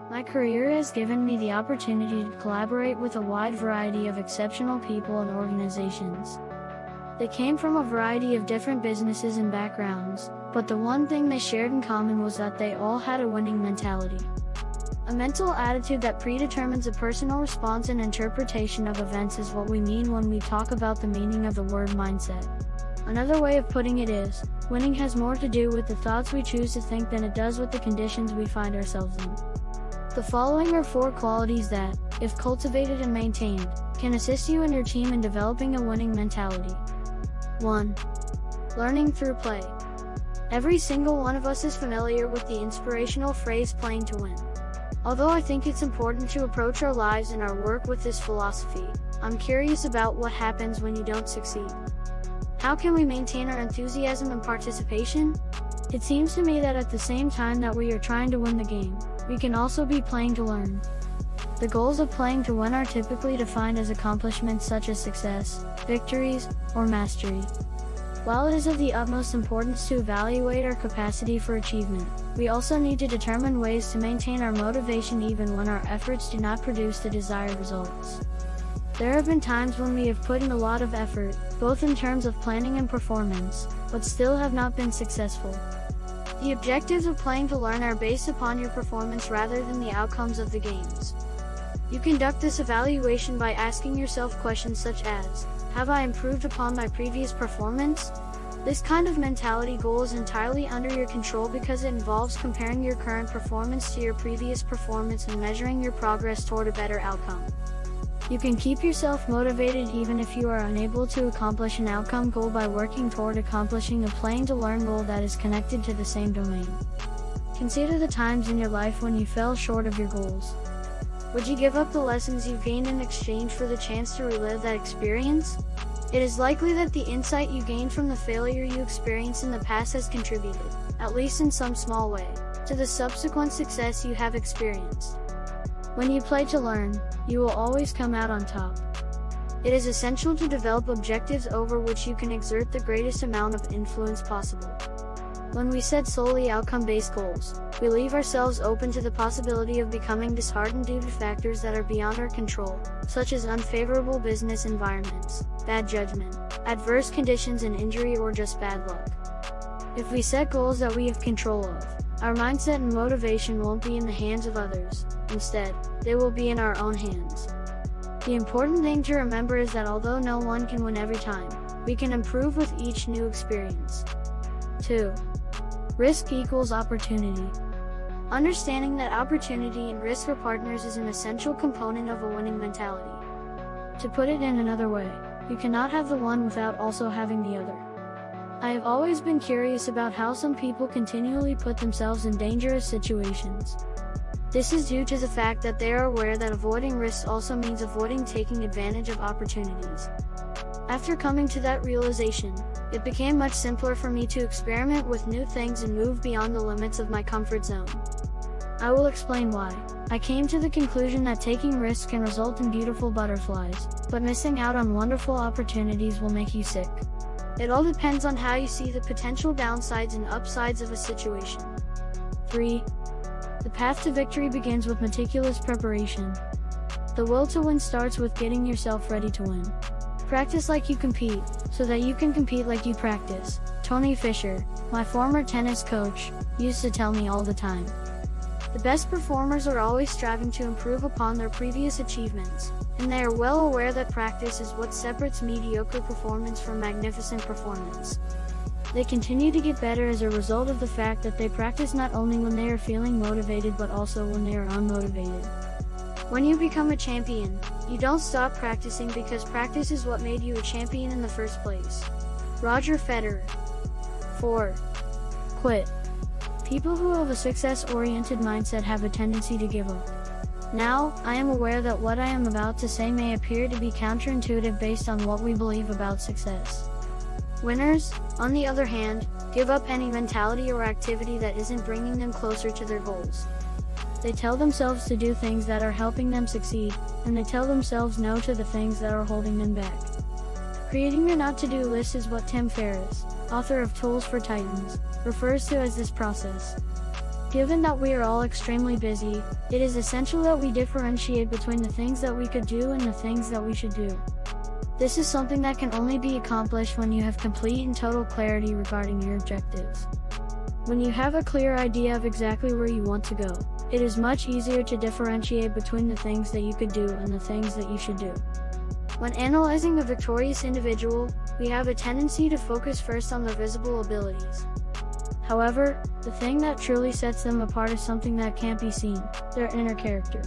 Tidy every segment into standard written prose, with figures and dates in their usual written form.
My career has given me the opportunity to collaborate with a wide variety of exceptional people and organizations. They came from a variety of different businesses and backgrounds, but the one thing they shared in common was that they all had a winning mentality. A mental attitude that predetermines a personal response and interpretation of events is what we mean when we talk about the meaning of the word mindset. Another way of putting it is, winning has more to do with the thoughts we choose to think than it does with the conditions we find ourselves in. The following are 4 qualities that, if cultivated and maintained, can assist you and your team in developing a winning mentality. 1. Learning through play. Every single one of us is familiar with the inspirational phrase playing to win. Although I think it's important to approach our lives and our work with this philosophy, I'm curious about what happens when you don't succeed. How can we maintain our enthusiasm and participation? It seems to me that at the same time that we are trying to win the game, we can also be playing to learn. The goals of playing to win are typically defined as accomplishments such as success, victories, or mastery. While it is of the utmost importance to evaluate our capacity for achievement, we also need to determine ways to maintain our motivation even when our efforts do not produce the desired results. There have been times when we have put in a lot of effort, both in terms of planning and performance, but still have not been successful. The objectives of playing to learn are based upon your performance rather than the outcomes of the games. You conduct this evaluation by asking yourself questions such as, have I improved upon my previous performance? This kind of mentality goal is entirely under your control because it involves comparing your current performance to your previous performance and measuring your progress toward a better outcome. You can keep yourself motivated even if you are unable to accomplish an outcome goal by working toward accomplishing a playing to learn goal that is connected to the same domain. Consider the times in your life when you fell short of your goals. Would you give up the lessons you gained in exchange for the chance to relive that experience? It is likely that the insight you gained from the failure you experienced in the past has contributed, at least in some small way, to the subsequent success you have experienced. When you play to learn, you will always come out on top. It is essential to develop objectives over which you can exert the greatest amount of influence possible. When we set solely outcome-based goals, we leave ourselves open to the possibility of becoming disheartened due to factors that are beyond our control, such as unfavorable business environments, bad judgment, adverse conditions and injury or just bad luck. If we set goals that we have control of, our mindset and motivation won't be in the hands of others. Instead, they will be in our own hands. The important thing to remember is that although no one can win every time, we can improve with each new experience. 2. Risk equals opportunity. Understanding that opportunity and risk are partners is an essential component of a winning mentality. To put it in another way, you cannot have the one without also having the other. I have always been curious about how some people continually put themselves in dangerous situations. This is due to the fact that they are aware that avoiding risks also means avoiding taking advantage of opportunities. After coming to that realization, it became much simpler for me to experiment with new things and move beyond the limits of my comfort zone. I will explain why. I came to the conclusion that taking risks can result in beautiful butterflies, but missing out on wonderful opportunities will make you sick. It all depends on how you see the potential downsides and upsides of a situation. 3. The path to victory begins with meticulous preparation. The will to win starts with getting yourself ready to win. Practice like you compete, so that you can compete like you practice. Tony Fisher, my former tennis coach, used to tell me all the time. The best performers are always striving to improve upon their previous achievements, and they are well aware that practice is what separates mediocre performance from magnificent performance. They continue to get better as a result of the fact that they practice not only when they are feeling motivated but also when they are unmotivated. When you become a champion, you don't stop practicing because practice is what made you a champion in the first place. Roger Federer. 4. Quit. People who have a success-oriented mindset have a tendency to give up. Now, I am aware that what I am about to say may appear to be counterintuitive based on what we believe about success. Winners, on the other hand, give up any mentality or activity that isn't bringing them closer to their goals. They tell themselves to do things that are helping them succeed, and they tell themselves no to the things that are holding them back. Creating your not-to-do list is what Tim Ferriss, author of Tools for Titans, refers to as this process. Given that we are all extremely busy, it is essential that we differentiate between the things that we could do and the things that we should do. This is something that can only be accomplished when you have complete and total clarity regarding your objectives. When you have a clear idea of exactly where you want to go, it is much easier to differentiate between the things that you could do and the things that you should do. When analyzing a victorious individual, we have a tendency to focus first on their visible abilities. However, the thing that truly sets them apart is something that can't be seen: their inner character.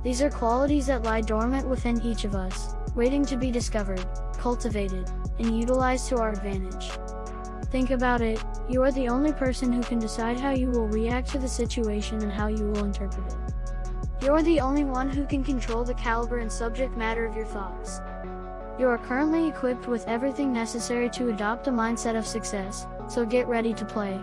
These are qualities that lie dormant within each of us, waiting to be discovered, cultivated, and utilized to our advantage. Think about it: you are the only person who can decide how you will react to the situation and how you will interpret it. You are the only one who can control the caliber and subject matter of your thoughts. You are currently equipped with everything necessary to adopt a mindset of success, so get ready to play.